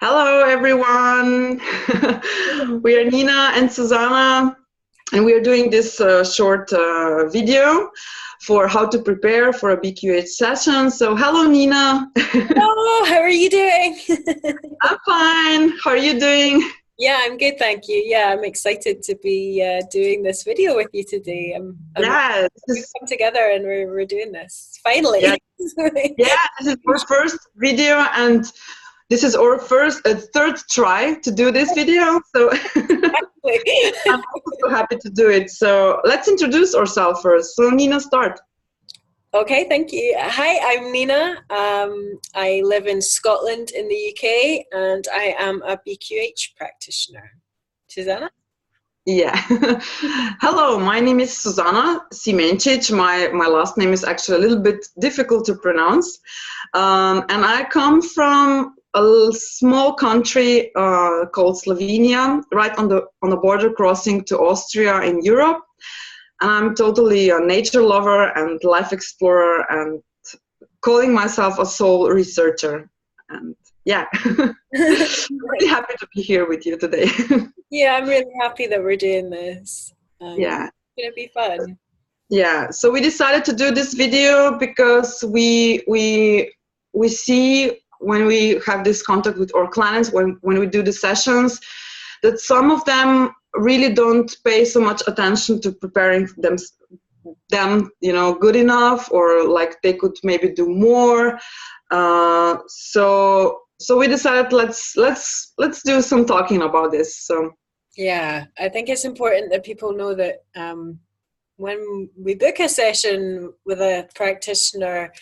Hello, everyone. We are Nina and Suzana, and we are doing this short video for how to prepare for a BQH session. So, hello, Nina. Hello, how are you doing? I'm fine. How are you doing? Yeah, I'm good, thank you. Yeah, I'm excited to be doing this video with you today. Yeah, We've come together and we're doing this finally. Yeah, this is our first video, and this is our third try to do this video. So I'm also so happy to do it. So let's introduce ourselves first. So Nina, start. Okay, thank you. Hi, I'm Nina. I live in Scotland in the UK, and I am a BQH practitioner. Suzana? Yeah. Hello, my name is Suzana Simencic. My last name is actually a little bit difficult to pronounce. And I come from a small country called Slovenia, right on the border crossing to Austria in Europe. And I'm totally a nature lover and life explorer and calling myself a soul researcher. And yeah, I'm really happy to be here with you today. Yeah, I'm really happy that we're doing this. Yeah. It's going to be fun. Yeah, so we decided to do this video because we see when we have this contact with our clients, when we do the sessions, that some of them really don't pay so much attention to preparing them good enough, or like they could maybe do more. So we decided let's do some talking about this. So yeah, I think it's important that people know that when we book a session with a practitioner,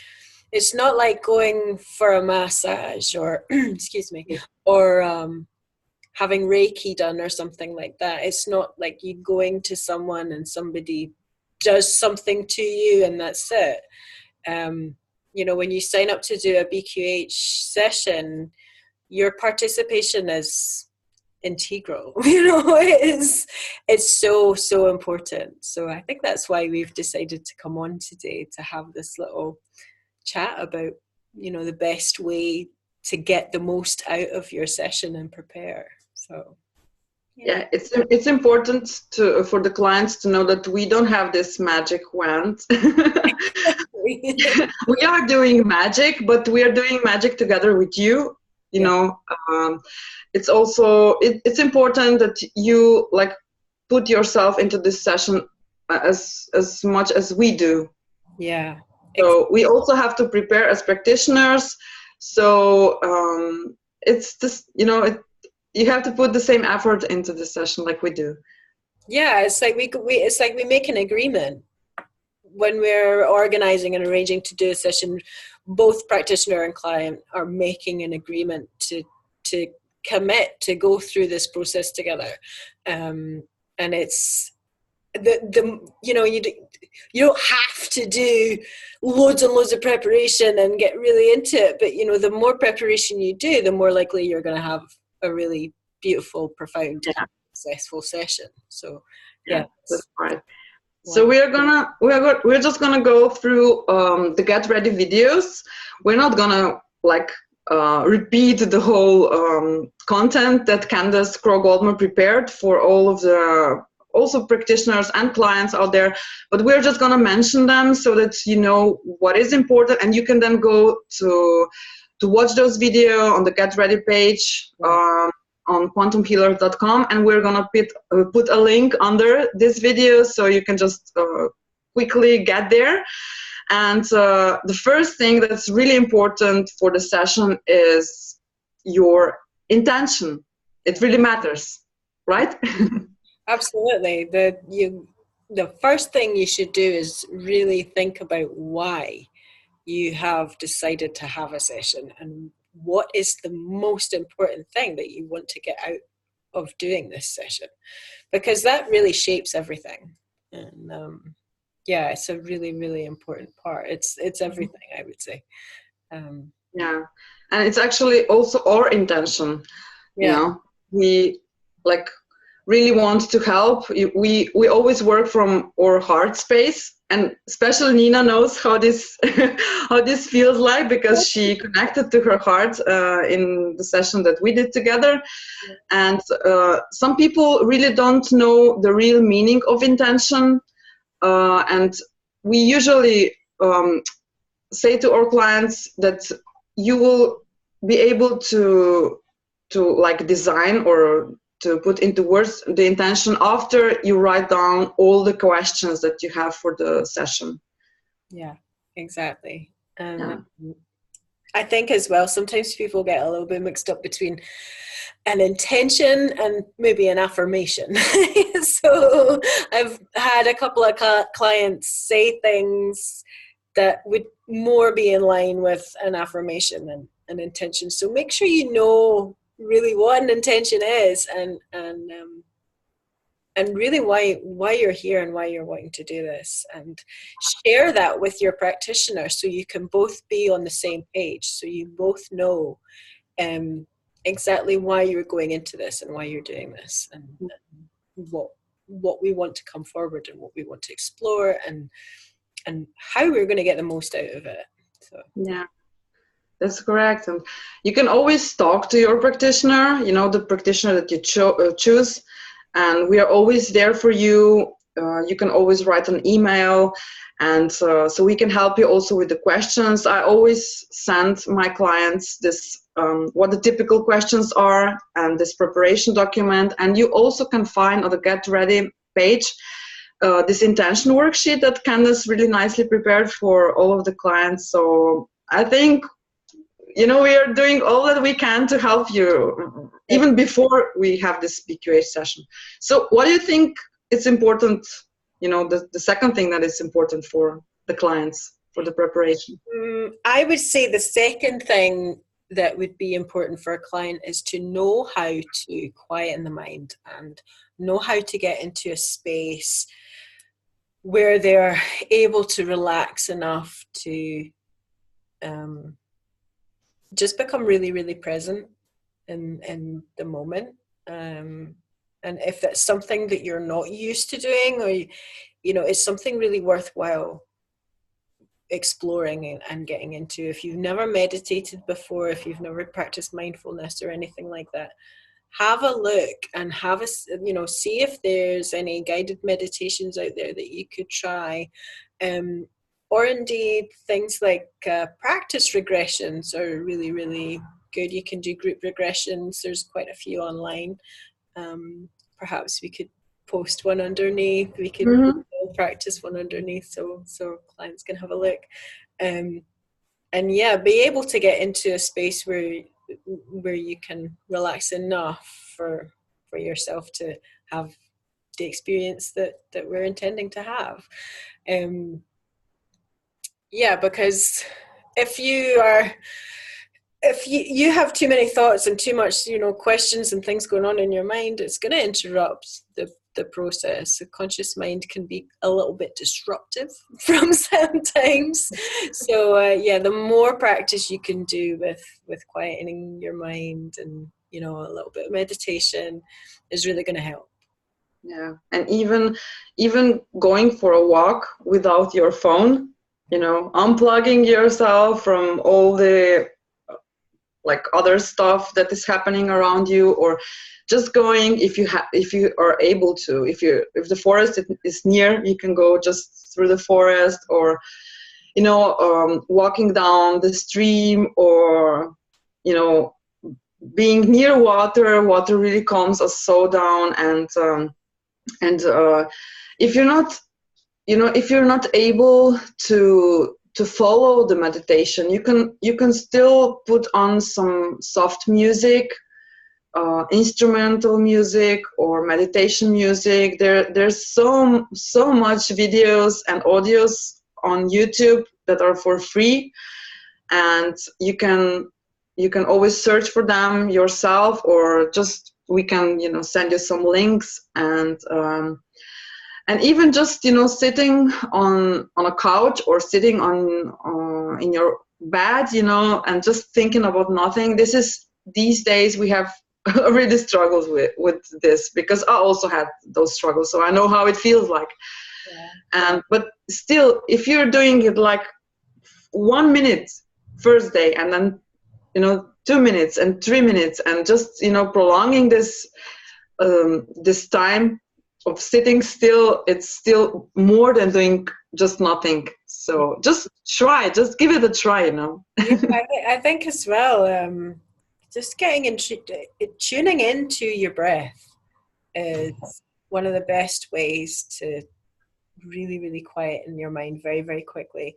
it's not like going for a massage or excuse me, or having Reiki done or something like that. It's not like you going to someone and somebody does something to you and that's it. When you sign up to do a BQH session, your participation is integral. It's so important. So I think that's why we've decided to come on today to have this little chat about the best way to get the most out of your session and prepare. So yeah, it's important for the clients to know that we don't have this magic wand. We are doing magic, but we are doing magic together with you. It's also it's important that you put yourself into this session as much as we do. Yeah. So we also have to prepare as practitioners. So it's just you have to put the same effort into the session like we do. Yeah, it's like we make an agreement when we're organizing and arranging to do a session. Both practitioner and client are making an agreement to commit to go through this process together, and it's you don't have to do loads and loads of preparation and get really into it, but the more preparation you do, the more likely you're going to have a really beautiful, profound, successful session. So yeah, that's right. So we're just gonna go through the get ready videos. We're not gonna repeat the whole content that Candace Crow-Goldman prepared for all of the also practitioners and clients out there, but we're just gonna mention them so that you know what is important, and you can then go to watch those videos on the Get Ready page on quantumhealer.com, and we're gonna put a link under this video so you can just quickly get there. And the first thing that's really important for the session is your intention. It really matters, right? Absolutely. The first thing you should do is really think about why you have decided to have a session and what is the most important thing that you want to get out of doing this session, because that really shapes everything. And it's a really, really important part. It's everything, I would say. Yeah, and it's actually also our intention. We really want to help. We always work from our heart space, and especially Nina knows how this how this feels like, because she connected to her heart in the session that we did together. And some people really don't know the real meaning of intention, and we usually say to our clients that you will be able to like design or to put into words the intention after you write down all the questions that you have for the session. Yeah, exactly. I think as well, sometimes people get a little bit mixed up between an intention and maybe an affirmation. So I've had a couple of clients say things that would more be in line with an affirmation than an intention. So make sure you know really what an intention is, and really why you're here and why you're wanting to do this, and share that with your practitioner so you can both be on the same page, so you both know exactly why you're going into this and why you're doing this, and what we want to come forward and what we want to explore, and how we're going to get the most out of it. So yeah, that's correct. And you can always talk to your practitioner, you know, the practitioner that you choose, and we are always there for you. You can always write an email, and so we can help you also with the questions. I always send my clients this what the typical questions are, and this preparation document. And you also can find on the Get Ready page this intention worksheet that Candace really nicely prepared for all of the clients. So I think, you know, we are doing all that we can to help you even before we have this BQH session. So what do you think is important, you know, the second thing that is important for the clients for the preparation? I would say the second thing that would be important for a client is to know how to quieten the mind and know how to get into a space where they're able to relax enough to just become really, really present in the moment. And if that's something that you're not used to doing, or you know, it's something really worthwhile exploring and getting into. If you've never meditated before, if you've never practiced mindfulness or anything like that, have a look and see if there's any guided meditations out there that you could try, or indeed things like practice regressions are really, really good. You can do group regressions. There's quite a few online. Perhaps we could post one underneath. We could practice one underneath so clients can have a look, and yeah, be able to get into a space where you can relax enough for yourself to have the experience that we're intending to have. Yeah, because if you have too many thoughts and too much, you know, questions and things going on in your mind, it's going to interrupt the process. The conscious mind can be a little bit disruptive from sometimes. So yeah, the more practice you can do with quietening your mind and, you know, a little bit of meditation is really going to help. Yeah, and even going for a walk without your phone, you know, unplugging yourself from all the like other stuff that is happening around you, or just going, if you are able to, if the forest is near, you can go just through the forest, or, you know, walking down the stream, or, you know, being near water really calms us so down. And if you're not, you know, if you're not able to follow the meditation, you can still put on some soft music, instrumental music or meditation music. There's so much videos and audios on YouTube that are for free, and you can always search for them yourself, or just we can, you know, send you some links. And even just, you know, sitting on a couch or sitting on in your bed, you know, and just thinking about nothing. These days we have really struggles with this, because I also had those struggles, so I know how it feels like. But still, if you're doing it like 1 minute first day, and then 2 minutes and 3 minutes, and just prolonging this this time of sitting still, it's still more than doing just nothing. So just give it a try. I think as well, just tuning into your breath is one of the best ways to really, really quieten your mind very, very quickly.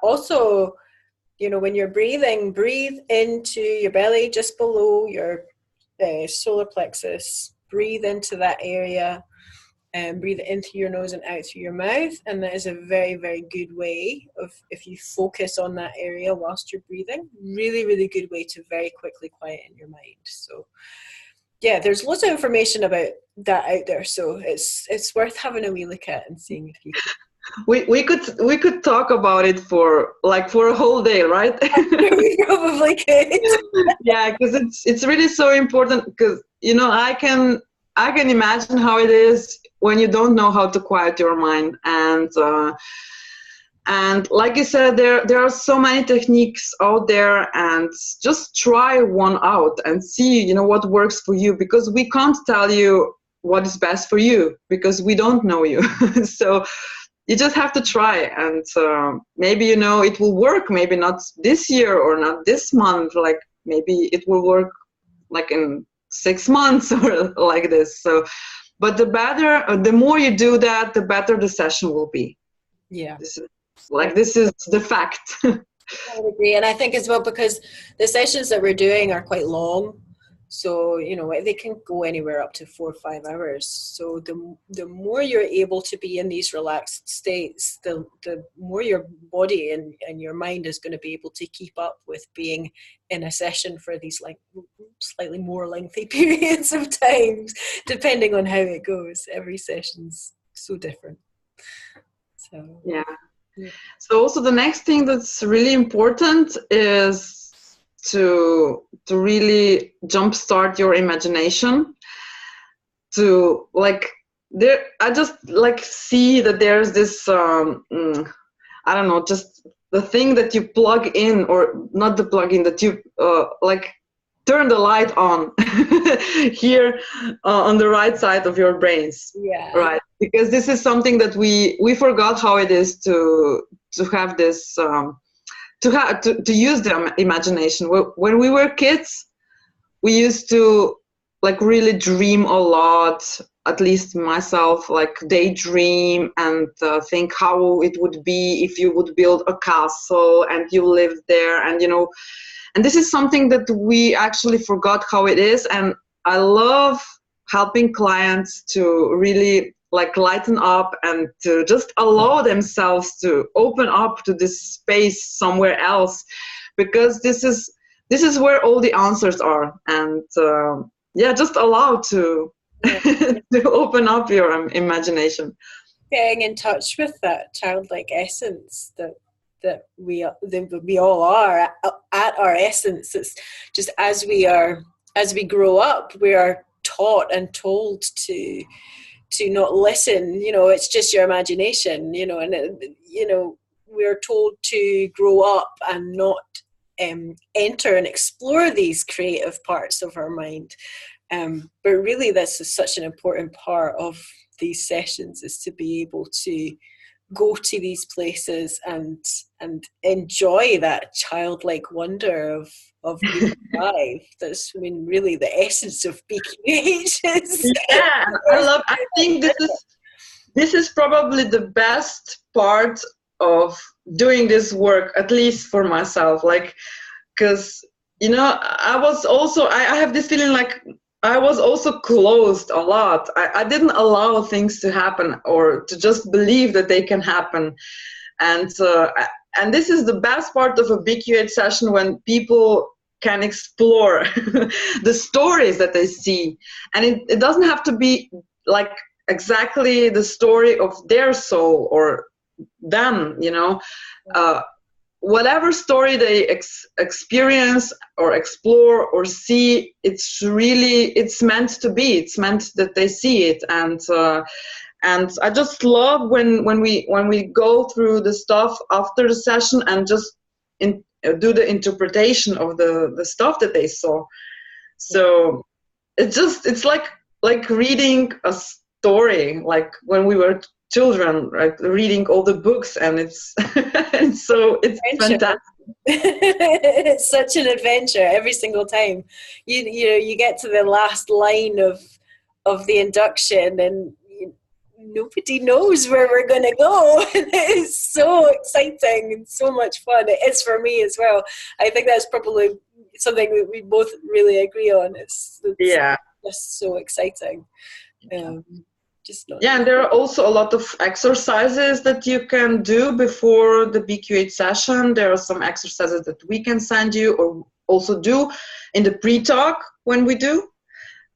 Also, when you're breathing, breathe into your belly, just below your solar plexus. Breathe into that area, and breathe into your nose and out through your mouth. And that is a very, very good way of, if you focus on that area whilst you're breathing, really, really good way to very quickly quieten your mind. So yeah, there's lots of information about that out there, so it's worth having a wee look at and seeing if you can. We could talk about it for a whole day, right? We probably could. Yeah, because it's really so important, because I can imagine how it is when you don't know how to quiet your mind, and like you said, there are so many techniques out there, and just try one out and see what works for you, because we can't tell you what is best for you because we don't know you. So you just have to try, and maybe it will work, maybe not this year or not this month, like maybe it will work like in 6 months or like this. So but the more you do that, the better the session will be. Yeah, this is the fact. I would agree. And I think as well, because the sessions that we're doing are quite long, so they can go anywhere up to 4 or 5 hours. So the more you're able to be in these relaxed states, the more your body and your mind is going to be able to keep up with being in a session for these like slightly more lengthy periods of times, depending on how it goes. Every session's so different. So yeah. So also the next thing that's really important is to really jumpstart your imagination. I just see that there's this I don't know, just the thing that you plug in, or not the plug in, that you turn the light on here on the right side of your brains. Yeah. Right. Because this is something that we forgot how it is to have this to use the imagination. When we were kids, we used to really dream a lot, at least myself, daydream and think how it would be if you would build a castle and you lived there, and and this is something that we actually forgot how it is. And I love helping clients to really lighten up and to just allow themselves to open up to this space somewhere else, because this is where all the answers are. And just allow to to open up your imagination. Getting in touch with that childlike essence that we all are at our essence. It's just as we grow up, we are taught and told to not listen. It's just your imagination. And we're told to grow up and not enter and explore these creative parts of our mind. But really, this is such an important part of these sessions, is to be able to go to these places and enjoy that childlike wonder of being alive. That's really the essence of BQH. Yeah, I think this is probably the best part of doing this work, at least for myself. Because I have this feeling I was also closed a lot. I didn't allow things to happen, or to just believe that they can happen. And this is the best part of a BQH session, when people can explore the stories that they see. And it doesn't have to be exactly the story of their soul or them, whatever story they experience or explore or see, it's meant to be. It's meant that they see it. And And I just love when we go through the stuff after the session and just do the interpretation of the stuff that they saw. So it's like reading a story, like when we were children, right? Reading all the books, and it's it's fantastic. It's such an adventure every single time. You get to the last line of the induction, and nobody knows where we're going to go. It's so exciting and so much fun. It is for me as well. I think that's probably something that we both really agree on. It's just so exciting. And there are also a lot of exercises that you can do before the BQH session. There are some exercises that we can send you or also do in the pre-talk when we do.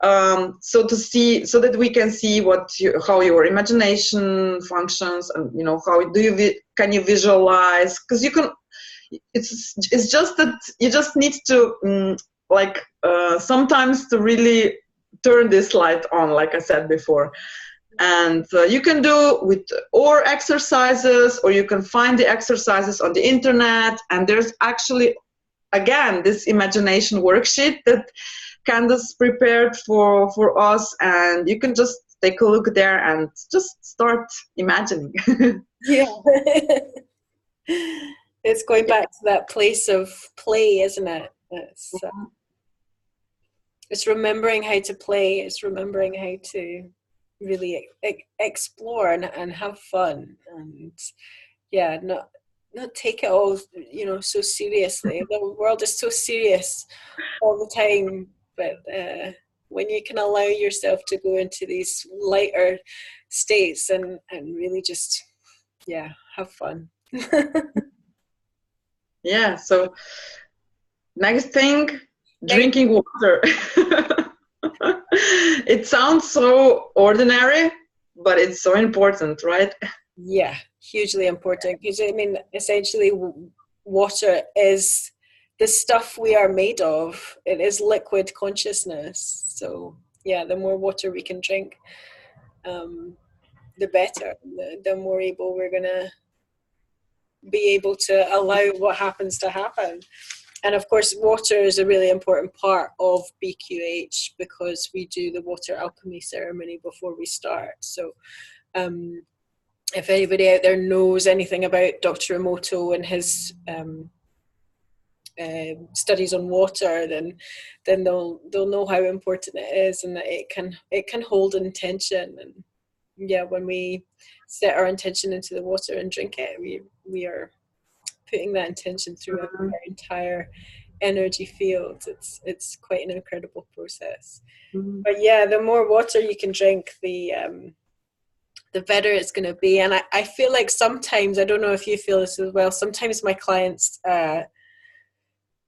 So that we can see how your imagination functions, and how can you visualize, because you can. It's just that you just need to sometimes to really turn this light on, like I said before. And you can do with or exercises, or you can find the exercises on the internet. And there's actually, again, this imagination worksheet that Candace prepared for us, and you can just take a look there and just start imagining. Yeah. It's going back to that place of play, isn't it? It's remembering how to play. It's remembering how to really explore and have fun, and not take it all so seriously. The world is so serious all the time, but when you can allow yourself to go into these lighter states and really just have fun. Yeah, so next thing, drinking water. It sounds so ordinary, but it's so important, right? Yeah, hugely important, because essentially water is the stuff we are made of. It is liquid consciousness. So the more water we can drink, the better. The more able we're going to be able to allow what happens to happen. And of course, water is a really important part of BQH, because we do the water alchemy ceremony before we start. So if anybody out there knows anything about Dr. Emoto and his studies on water, then they'll know how important it is, and that it can hold intention. And when we set our intention into the water and drink it, we are putting that intention through our entire energy field. It's quite an incredible process. Mm-hmm. But the more water you can drink, the better it's going to be. And I feel like sometimes, I don't know if you feel this as well, sometimes my clients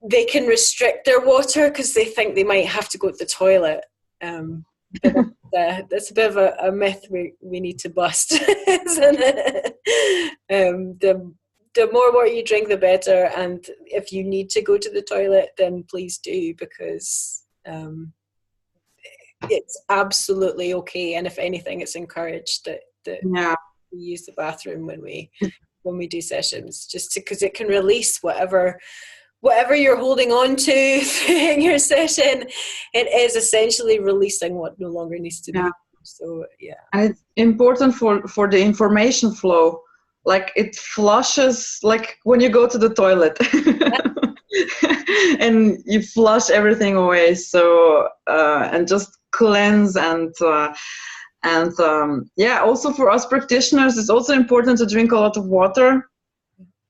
they can restrict their water because they think they might have to go to the toilet. That's a bit of a myth we need to bust, isn't it? The more water you drink, the better. And if you need to go to the toilet, then please do, because it's absolutely okay. And if anything, it's encouraged that we use the bathroom when we do sessions, just because it can release whatever you're holding on to in your session. It is essentially releasing what no longer needs to be. So and it's important for the information flow. Like it flushes, like when you go to the toilet and you flush everything away. So and just cleanse and also for us practitioners, it's also important to drink a lot of water,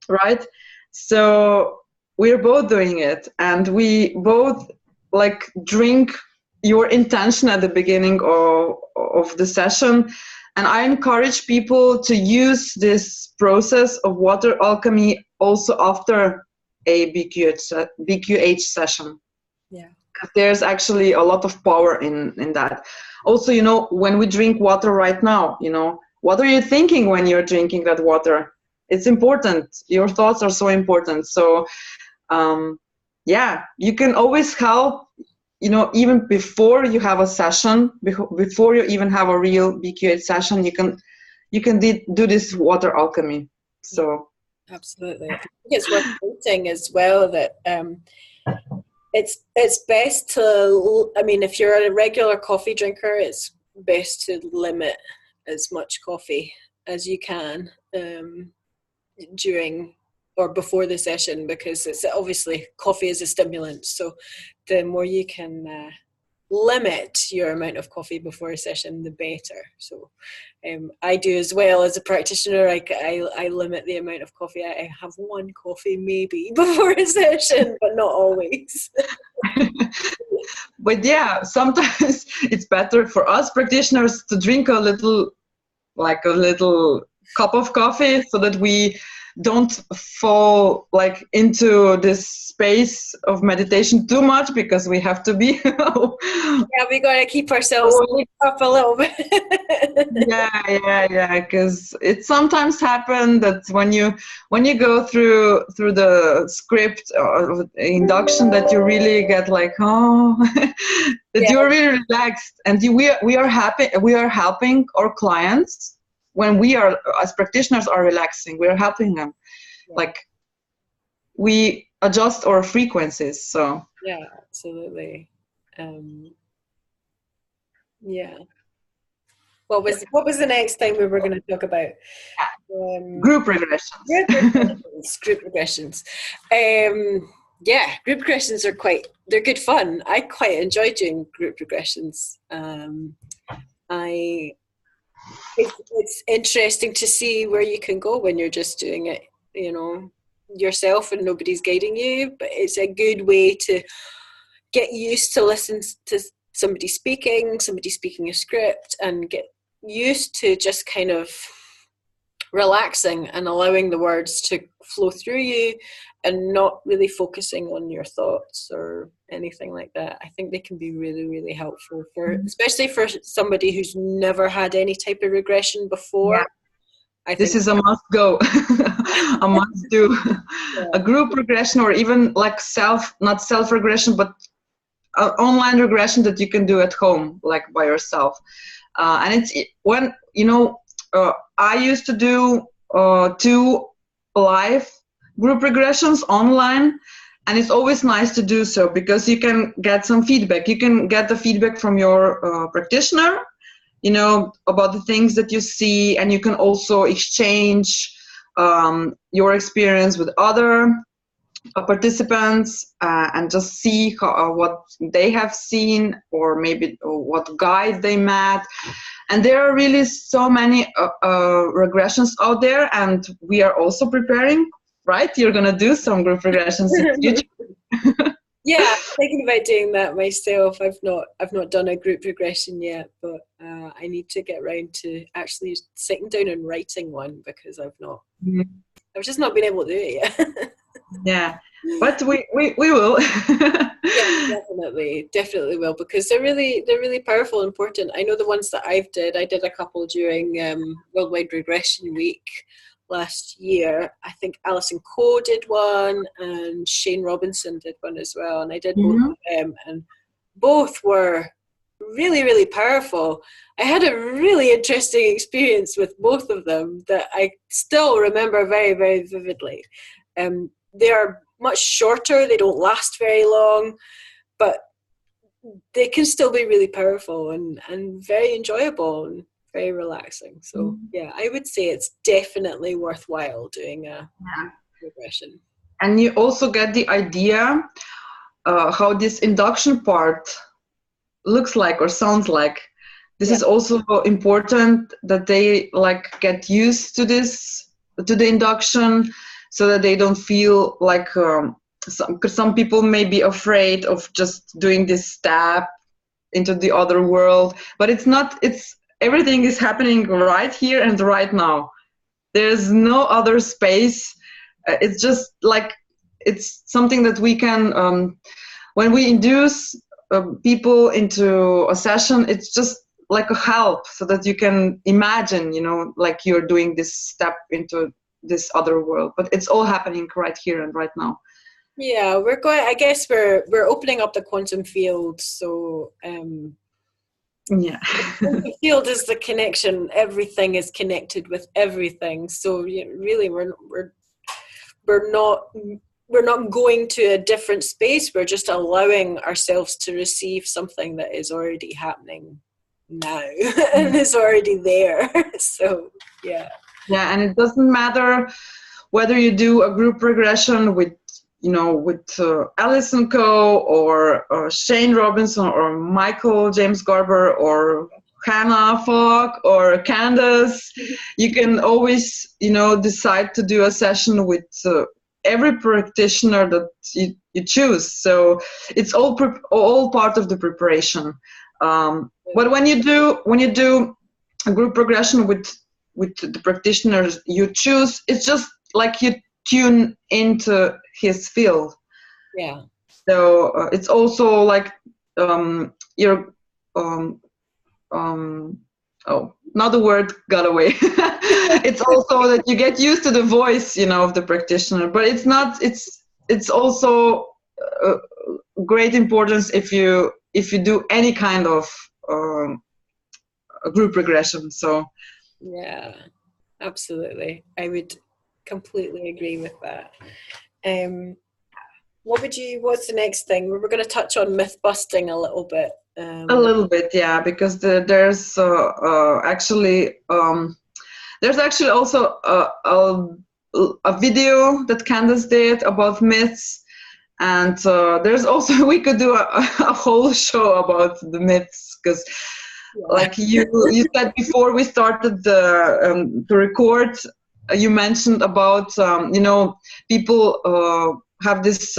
right? So we're both doing it, and we both drink your intention at the beginning of the session. And I encourage people to use this process of water alchemy also after a BQH session. Yeah. There's actually a lot of power in that. Also, when we drink water right now, what are you thinking when you're drinking that water? It's important. Your thoughts are so important. So, you can always help you know, even before you have a session, before you even have a real BQH session, you can do this water alchemy. So absolutely, I think it's worth noting as well that it's best to, I mean, if you're a regular coffee drinker, it's best to limit as much coffee as you can during or before the session, because it's obviously coffee is a stimulant. So the more you can limit your amount of coffee before a session, the better. So I do as well as a practitioner. I limit the amount of coffee. I have one coffee maybe before a session, but not always. But yeah, sometimes it's better for us practitioners to drink a little cup of coffee, so that we don't fall like into this space of meditation too much, because we have to be yeah, we got to keep ourselves up a little bit. yeah, because it sometimes happens that when you go through the script or induction, that you really get like, that you're really relaxed, and we are happy, we are helping our clients. When we are, as practitioners, are relaxing, we are helping them. Like, we adjust our frequencies. So yeah, absolutely. Yeah. What was the next thing we were going to talk about? Group regressions. Group regressions. Yeah, group regressions they're good fun. I quite enjoy doing group regressions. It's interesting to see where you can go when you're just doing it, you know, yourself and nobody's guiding you. But it's a good way to get used to listen to somebody speaking a script, and get used to just kind of relaxing and allowing the words to flow through you, and not really focusing on your thoughts or anything like that. I think they can be really, really helpful especially for somebody who's never had any type of regression before. Yeah. This is a must go, a must do. Yeah. A group regression, or even like not self regression, but online regression that you can do at home, like by yourself. And it's when, you know, I used to do 2 live group regressions online, and it's always nice to do so, because you can get some feedback. You can get the feedback from your practitioner, you know, about the things that you see, and you can also exchange your experience with other participants and just see what they have seen, or maybe what guides they met. And there are really so many regressions out there, and we are also preparing, right? You're going to do some group regressions in the future. Yeah, I'm thinking about doing that myself. I've not done a group regression yet, but I need to get around to actually sitting down and writing one, because I've just not been able to do it yet. Yeah, but we will. Yeah, definitely will, because they're really powerful and important. I know the ones that I did a couple during Worldwide Regression Week last year. I think Alison Coe did one, and Shane Robinson did one as well, and I did both of them, and both were really, really powerful. I had a really interesting experience with both of them that I still remember very, very vividly. They are much shorter, they don't last very long, but they can still be really powerful and very enjoyable and very relaxing. So yeah, I would say it's definitely worthwhile doing a regression. And you also get the idea how this induction part looks like or sounds like. This is also important, that they like get used to the induction, so that they don't feel like some people may be afraid of just doing this step into the other world, but it's not. It's everything is happening right here and right now. There's no other space. It's just like, it's something that we can, when we induce people into a session, it's just like a help, so that you can imagine, you know, like you're doing this step into this other world, but it's all happening right here and right now. Yeah, we're going. I guess we're opening up the quantum field. So yeah, the field is the connection. Everything is connected with everything. So really, we're not going to a different space. We're just allowing ourselves to receive something that is already happening now and is already there. So yeah. Yeah, and it doesn't matter whether you do a group regression with Alice and Co. or Shane Robinson or Michael James Garber or Hannah Falk or Candace. You can always, decide to do a session with every practitioner that you choose. So it's all part of the preparation. But when you do a group regression with the practitioners you choose, it's just like you tune into his field. Yeah. So it's also like another word got away. It's also that you get used to the voice, of the practitioner. But it's also great importance if you do any kind of group regression. So. Yeah, absolutely. I would completely agree with that. What's the next thing? We're going to touch on myth busting a little bit. A little bit, yeah, because there's actually also a video that Candace did about myths, and there's also we could do a whole show about the myths, because like you said before we started to record, you mentioned about people have this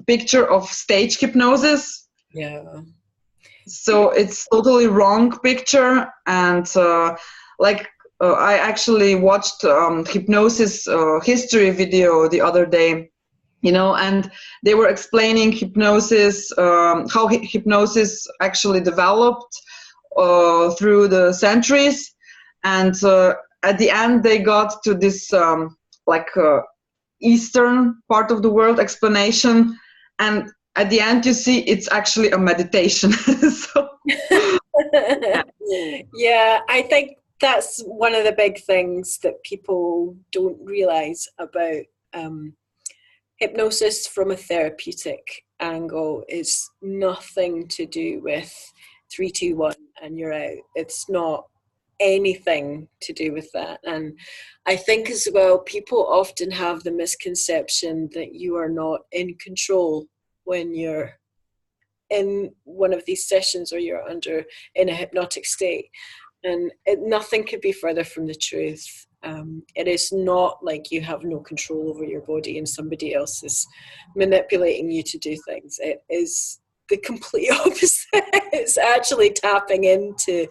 picture of stage hypnosis. Yeah. So it's totally wrong picture, and I actually watched hypnosis history video the other day, and they were explaining hypnosis, how hypnosis actually developed through the centuries, and at the end they got to this Eastern part of the world explanation, and at the end you see it's actually a meditation. So, yeah, I think that's one of the big things that people don't realize about hypnosis from a therapeutic angle is nothing to do with 3, 2, 1 and you're out. It's not anything to do with that. And I think as well, people often have the misconception that you are not in control when you're in one of these sessions or you're in a hypnotic state. And nothing could be further from the truth. It is not like you have no control over your body and somebody else is manipulating you to do things. It is the complete opposite. It's actually tapping into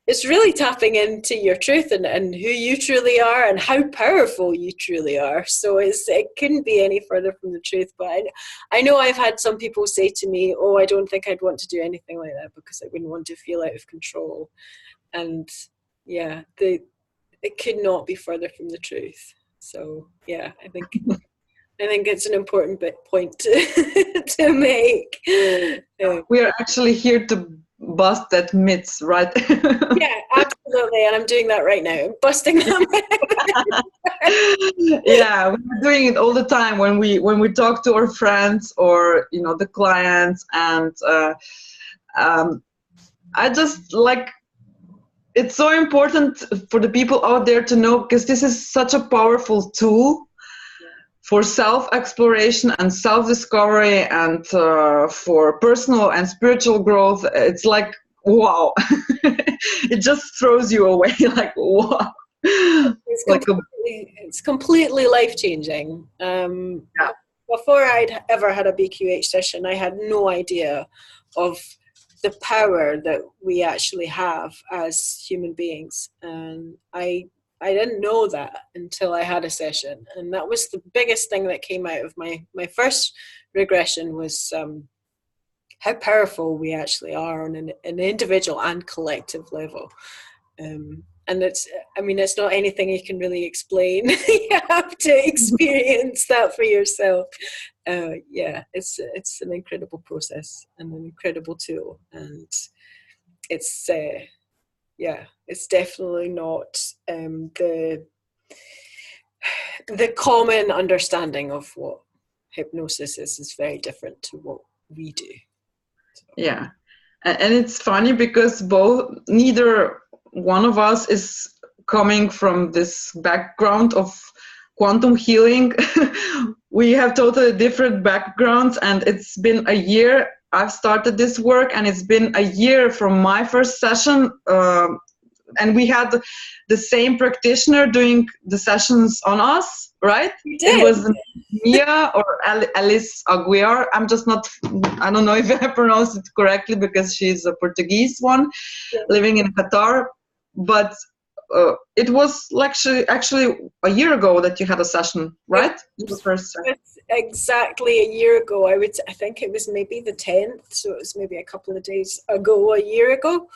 it's really tapping into your truth and who you truly are and how powerful you truly are. So it couldn't be any further from the truth. But I know I've had some people say to me, oh, I don't think I'd want to do anything like that because I wouldn't want to feel out of control. And yeah, it could not be further from the truth. So yeah, I think it's an important point to make. We are actually here to bust that myths, right? Yeah, absolutely, and I'm doing that right now. I'm busting them. Yeah, we're doing it all the time when we talk to our friends or the clients, and I just like, it's so important for the people out there to know, because this is such a powerful tool for self-exploration and self-discovery, and for personal and spiritual growth. It's like, wow. It just throws you away, like, wow. It's completely life-changing. Yeah. Before I'd ever had a BQH session, I had no idea of the power that we actually have as human beings. And I didn't know that until I had a session. And that was the biggest thing that came out of my first regression, was how powerful we actually are on an individual and collective level. and it's not anything you can really explain. You have to experience that for yourself. It's an incredible process and an incredible tool, and it's it's definitely not the common understanding of what hypnosis is very different to what we do. So. Yeah, and it's funny because neither one of us is coming from this background of quantum healing. We have totally different backgrounds, and it's been a year I've started this work, and it's been a year from my first session, and we had the same practitioner doing the sessions on us, right? It was Mia or Alice Aguiar. I don't know if I pronounced it correctly because she's a Portuguese one, living in Qatar. But it was actually a year ago that you had a session, right? The first session. It's exactly a year ago. I think it was maybe the 10th, so it was maybe a couple of days ago, a year ago.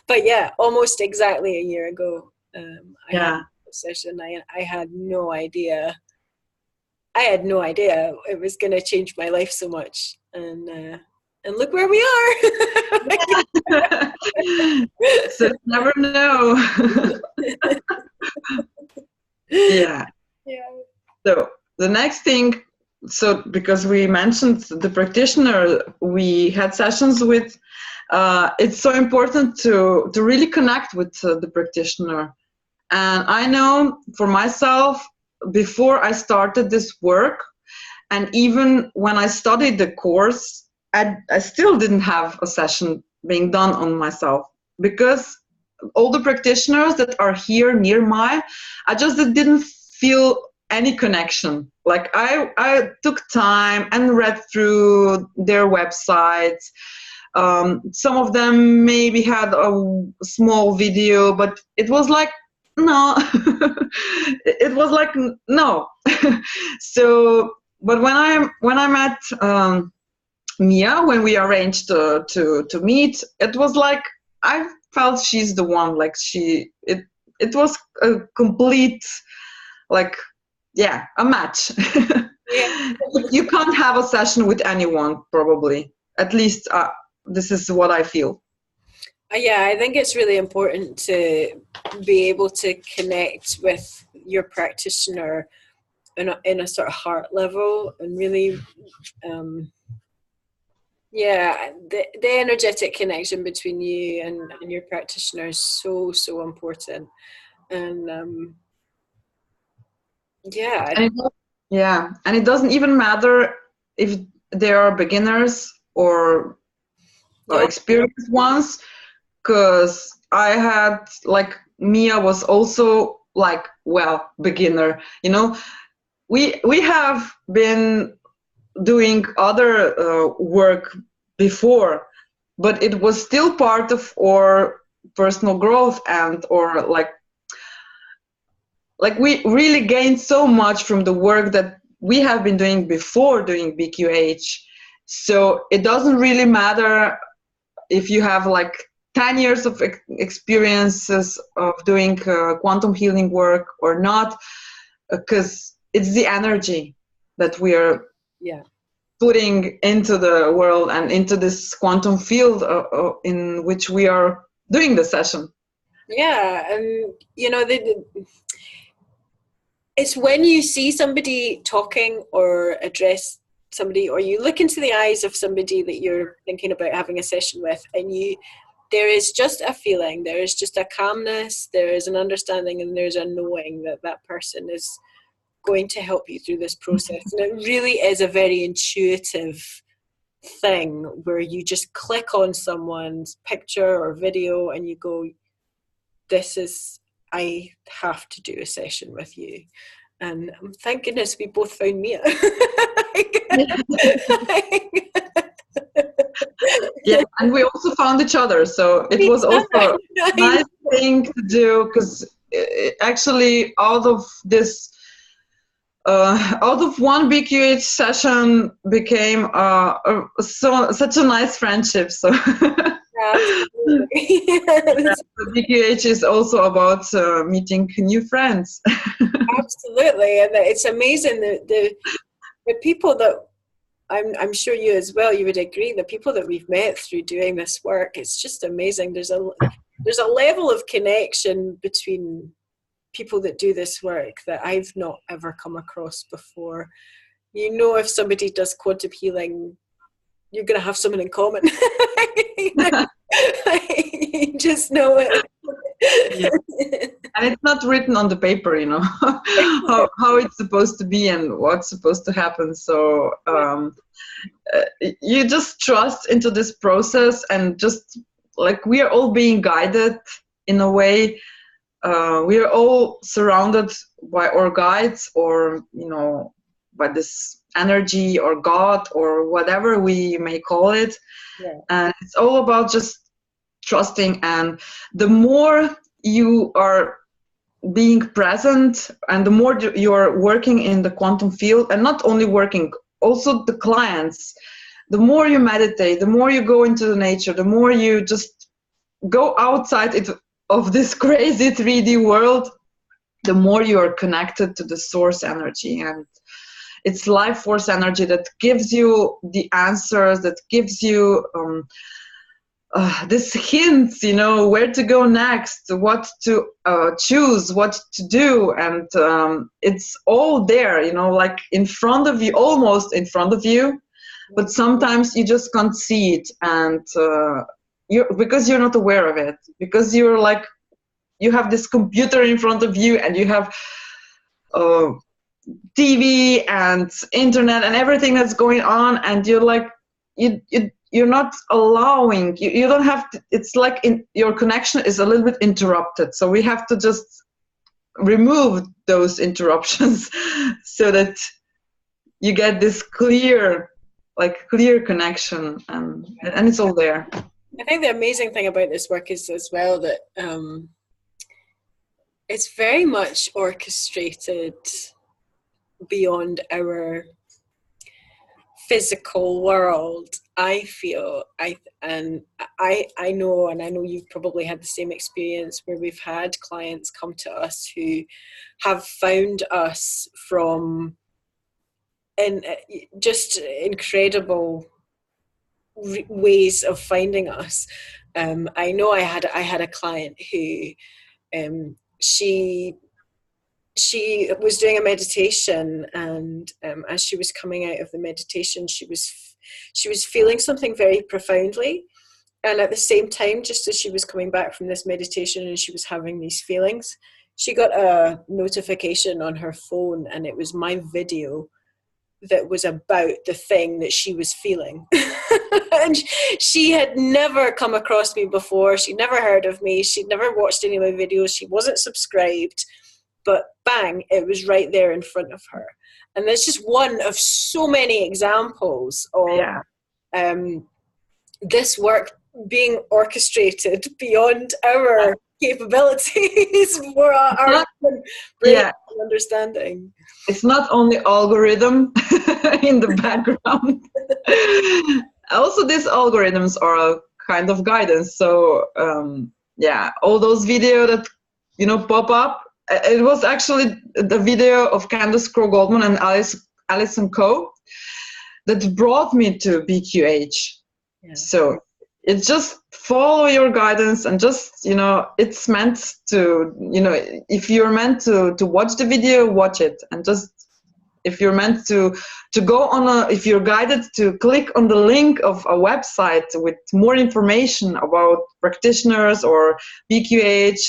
But yeah, almost exactly a year ago. I had a session. I had no idea. I had no idea it was going to change my life so much, and look where we are. So never know. Yeah. So the next thing, because we mentioned the practitioner we had sessions with, it's so important to really connect with the practitioner. And I know for myself, before I started this work, and even when I studied the course, I still didn't have a session being done on myself, because all the practitioners that are here near I just didn't feel any connection. Like I took time and read through their websites. Some of them maybe had a small video, but it was like, no. It was like, no. So, but when I met Mia, when we arranged to meet, it was like I felt she's the one. Like it was a complete, like, a match. Yeah. You can't have a session with anyone, probably. At least this is what I feel. Yeah, I think it's really important to be able to connect with your practitioner in a sort of heart level, and really, the energetic connection between you and your practitioner is so important. And and it doesn't even matter if they are beginners or experienced ones, because I had, like, Mia was also like, beginner, we have been doing other work before, but it was still part of our personal growth, and or like we really gained so much from the work that we have been doing before doing BQH. So it doesn't really matter if you have like 10 years of experiences of doing quantum healing work or not, because it's the energy that we are putting into the world and into this quantum field in which we are doing the session. Yeah, and it's when you see somebody talking or address somebody, or you look into the eyes of somebody that you're thinking about having a session with, and there is just a feeling, there is just a calmness, there is an understanding, and there's a knowing that person is going to help you through this process. And it really is a very intuitive thing where you just click on someone's picture or video and you go, I have to do a session with you. And thank goodness we both found Mia. Yeah, and we also found each other, so it was also a nice thing to do, because actually out of one BQH session became such a nice friendship. So Absolutely. Yeah, the BQH is also about meeting new friends. Absolutely, and it's amazing the people that I'm sure you as well, you would agree, the people that we've met through doing this work, it's just amazing. There's a level of connection between people that do this work that I've not ever come across before. You know, if somebody does quantum healing, you're going to have something in common. You just know it. Yeah. And it's not written on the paper, you know, how it's supposed to be and what's supposed to happen. So you just trust into this process, and just like we are all being guided in a way. We are all surrounded by our guides, or, you know, by this energy or God or whatever we may call it. Yeah. And it's all about just trusting. And the more you are being present, and the more you're working in the quantum field, and not only working, also the clients, the more you meditate, the more you go into the nature, the more you just go outside of this crazy 3D world, the more you are connected to the source energy. And it's life force energy that gives you the answers, that gives you this hints, you know, where to go next, what to choose, what to do. And it's all there, you know, like in front of you, almost in front of you, but sometimes you just can't see it. And because you're not aware of it, because you're like, you have this computer in front of you, and you have TV and internet and everything that's going on, and you're like, you're not allowing, you don't have to, it's like your connection is a little bit interrupted. So we have to just remove those interruptions so that you get this clear connection, and it's all there. I think the amazing thing about this work is as well that it's very much orchestrated beyond our physical world. I feel, I know, and I know you've probably had the same experience, where we've had clients come to us who have found us from just incredible ways of finding us. I know I had a client who she was doing a meditation, and as she was coming out of the meditation, she was feeling something very profoundly, and at the same time, just as she was coming back from this meditation and she was having these feelings, she got a notification on her phone, and it was my video that was about the thing that she was feeling. And she had never come across me before. She'd never heard of me. She'd never watched any of my videos. She wasn't subscribed. But bang, it was right there in front of her. And that's just one of so many examples of this work being orchestrated beyond our capabilities for our brain understanding. It's not only algorithm in the background. Also, these algorithms are a kind of guidance. So all those videos that, you know, pop up. It was actually the video of Candace Crowe-Goldman and Alison Coe that brought me to BQH. Yeah. So it's just follow your guidance, and just, you know, it's meant to, you know, if you're meant to watch the video, watch it. And just, if you're meant to go on if you're guided to click on the link of a website with more information about practitioners or BQH,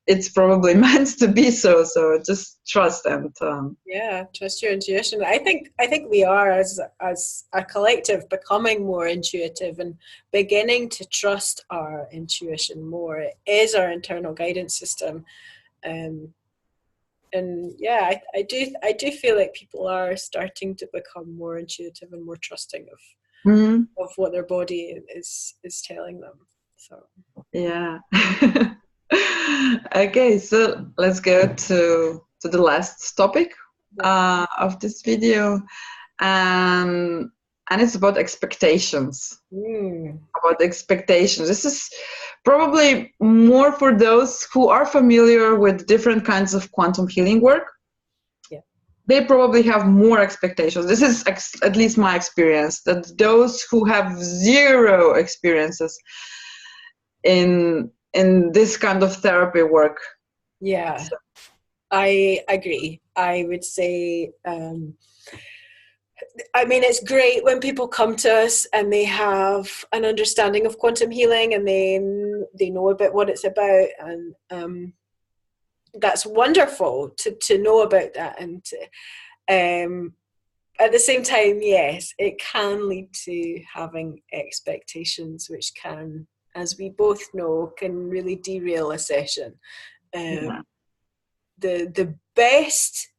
it's probably meant to be so. So just trust, and trust your intuition. I think we are, as a collective, becoming more intuitive and beginning to trust our intuition more. It is our internal guidance system, and I do feel like people are starting to become more intuitive and more trusting of what their body is telling them. So yeah. Okay, so let's go to the last topic of this video. And and it's about expectations. About expectations. This is probably more for those who are familiar with different kinds of quantum healing work. Yeah. They probably have more expectations. This is at least my experience, that those who have zero experiences in this kind of therapy work. Yeah, so. I agree. I would say, I mean, it's great when people come to us and they have an understanding of quantum healing and they know a bit what it's about, and that's wonderful to know about that. And at the same time, yes, it can lead to having expectations, which can, as we both know, can really derail a session. The best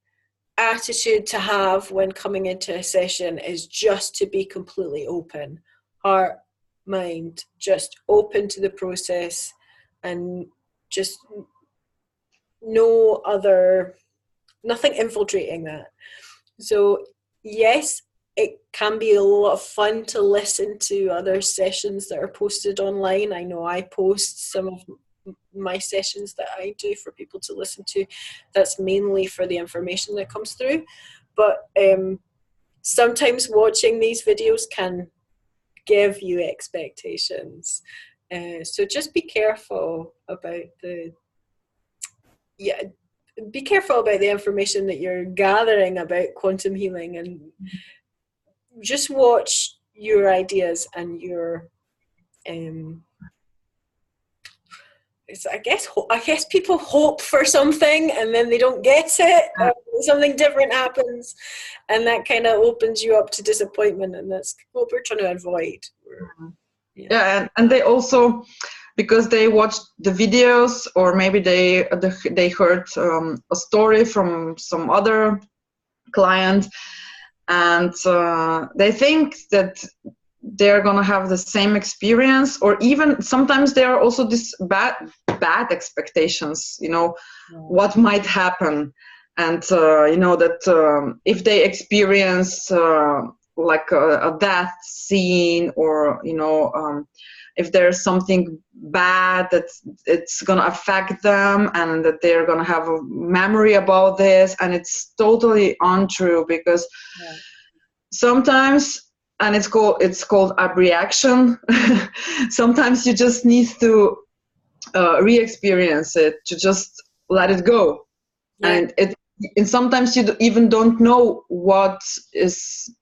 attitude to have when coming into a session is just to be completely open, heart, mind, just open to the process, and just nothing infiltrating that. So yes, it can be a lot of fun to listen to other sessions that are posted online. I know I post some of my sessions that I do for people to listen to. That's mainly for the information that comes through, but sometimes watching these videos can give you expectations, so just be careful about the information that you're gathering about quantum healing, and just watch your ideas and your I guess people hope for something and then they don't get it, or something different happens, and that kind of opens you up to disappointment, and that's what we're trying to avoid. And they also, because they watched the videos, or maybe they heard a story from some other client, and they think that they're gonna have the same experience, or even sometimes there are also these bad expectations, what might happen, and that if they experience like a death scene, or if there's something bad, that it's gonna affect them, and that they're gonna have a memory about this, and it's totally untrue, because sometimes, and it's called abreaction. Sometimes you just need to re-experience it, to just let it go, and sometimes you even don't know what is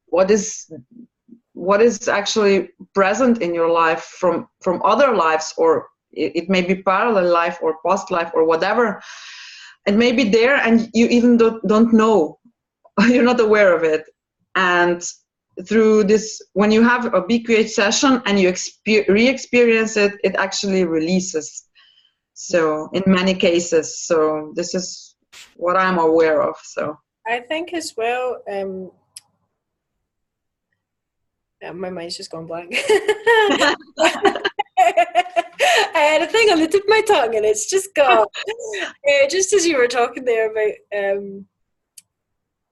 actually present in your life from other lives, or it may be parallel life or past life or whatever. It may be there, and you even don't know. You're not aware of it. And through this, when you have a BQH session and you re-experience it, it actually releases. So in many cases, so this is what I'm aware of. So I think as well, my mind's just gone blank. I had a thing on the tip of my tongue and it's just gone. Just as you were talking there about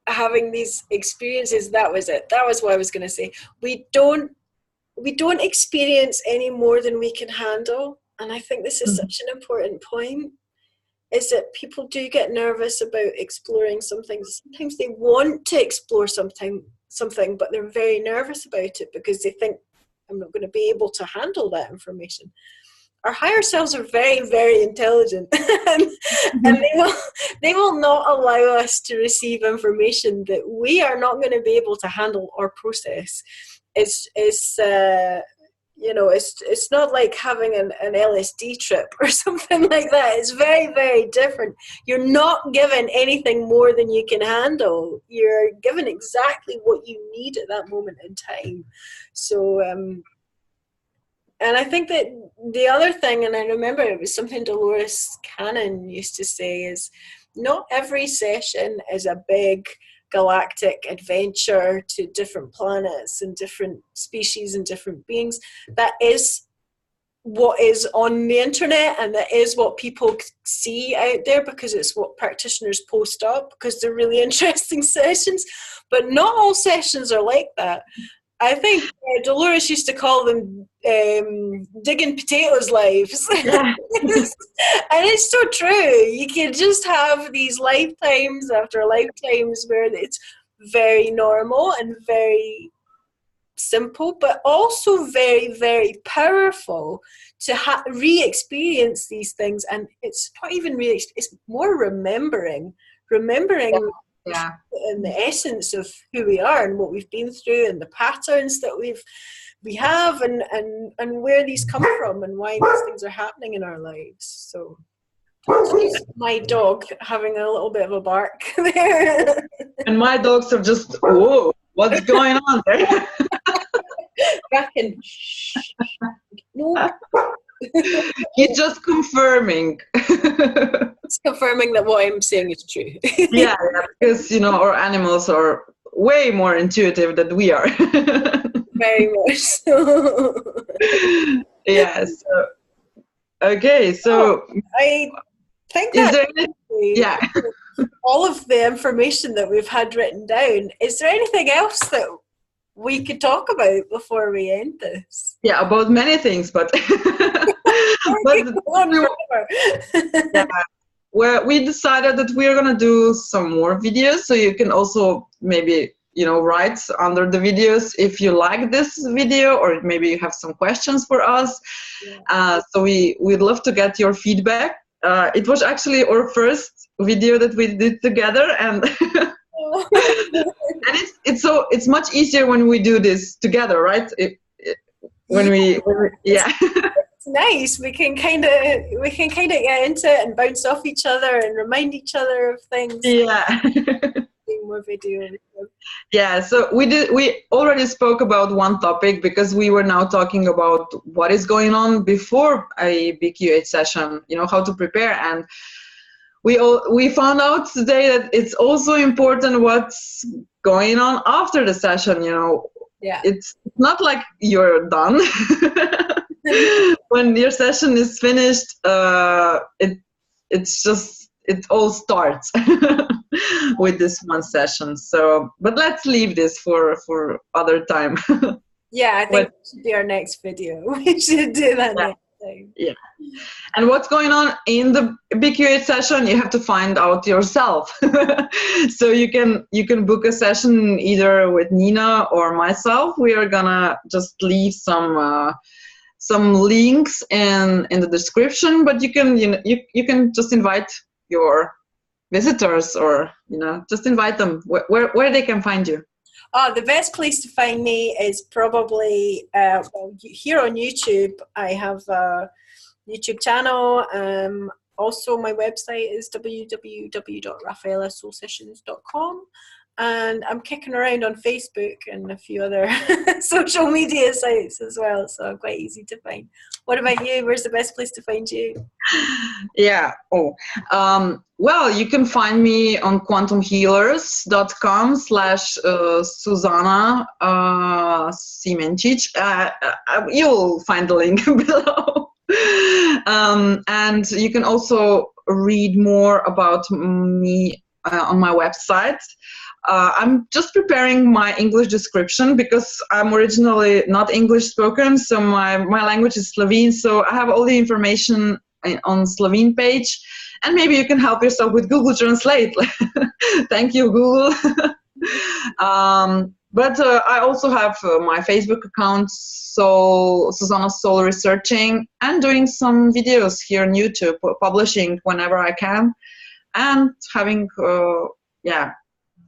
having these experiences, that was it. That was what I was going to say. We don't experience any more than we can handle. And I think this is such an important point, is that people do get nervous about exploring something. Sometimes they want to explore something, but they're very nervous about it because they think, I'm not going to be able to handle that information. Our higher selves are very, very intelligent, and they will not allow us to receive information that we are not going to be able to handle or process. It's not like having an LSD trip or something like that. It's very, very different. You're not given anything more than you can handle. You're given exactly what you need at that moment in time. So, and I think that the other thing, and I remember it was something Dolores Cannon used to say, is not every session is a big galactic adventure to different planets and different species and different beings. That is what is on the internet, and that is what people see out there because it's what practitioners post up because they're really interesting sessions. But not all sessions are like that. I think Dolores used to call them digging potatoes lives. Yeah. And it's so true. You can just have these lifetimes after lifetimes where it's very normal and very simple, but also very, very powerful to re-experience these things. And it's not even it's more remembering Yeah. and the essence of who we are and what we've been through and the patterns that we have and where these come from and why these things are happening in our lives. So my dog having a little bit of a bark there. And my dogs are just, whoa, what's going on there? Bracken. No. He's just confirming. It's confirming that what I'm saying is true. Yeah, because, our animals are way more intuitive than we are. Very much so. Yeah, so, okay, so... I think yeah. all of the information that we've had written down. Is there anything else that we could talk about before we end this? Yeah, about many things, but... we decided that we're going to do some more videos, so you can also maybe write under the videos if you like this video, or maybe you have some questions for us. So we'd love to get your feedback. It was actually our first video that we did together, and and it's much easier when we do this together, right? It's nice. We can kind of get into it and bounce off each other and remind each other of things. Yeah. More videos. Yeah, so we already spoke about one topic, because we were now talking about what is going on before a BQH session, how to prepare, and we found out today that it's also important what's going on after the session. Yeah. It's not like you're done. When your session is finished, it all starts with this one session. So, but let's leave this for other time. Yeah, I think it should be our next video. We should do that next time. Yeah. And what's going on in the BQH session, you have to find out yourself. So you can book a session either with Nina or myself. We are gonna just leave some links in the description, but you can just invite your visitors, or just invite them where they can find you. The best place to find me is probably here on YouTube. I have a YouTube channel. Also, my website is www.rafaelasoulsessions.com. And I'm kicking around on Facebook and a few other social media sites as well, so I'm quite easy to find. What about you? Where's the best place to find you? Yeah. Well, you can find me on quantumhealers.com/Suzana Simencic. You'll find the link below. And you can also read more about me on my website. I'm just preparing my English description, because I'm originally not English spoken, so my language is Slovene, so I have all the information on Slovene page, and maybe you can help yourself with Google Translate. Thank you, Google. But I also have my Facebook account, so Suzana Soul Researching, and doing some videos here on YouTube, publishing whenever I can, and having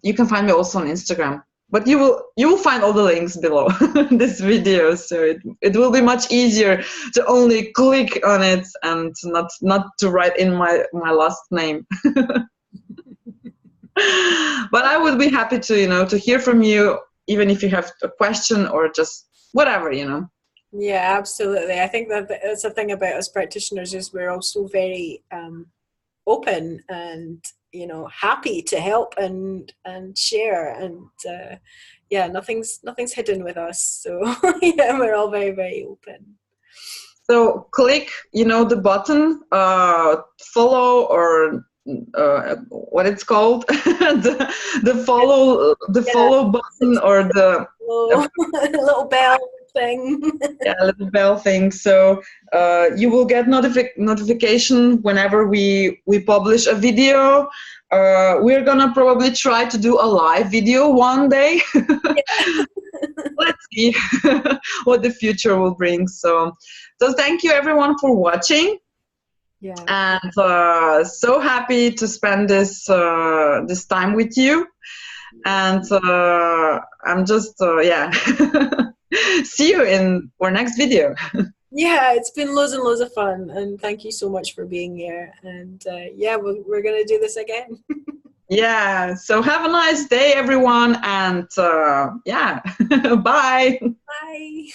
you can find me also on Instagram, but you will find all the links below this video, so it will be much easier to only click on it and not to write in my last name. But I would be happy to to hear from you, even if you have a question or just whatever. Yeah, absolutely. I think that's the thing about us practitioners, is we're also very open and happy to help and share, and nothing's hidden with us, so we're all very, very open. So click the button follow, or what it's called, the follow button, or the little bell thing. Yeah, little bell thing. So you will get notification whenever we publish a video. We're gonna probably try to do a live video one day. Let's see what the future will bring. So thank you everyone for watching. Yeah. And so happy to spend this time with you. And I'm just yeah. See you in our next video. Yeah, it's been loads and loads of fun, and thank you so much for being here. And yeah, we're gonna do this again. Yeah, so have a nice day everyone, and yeah. Bye. Bye.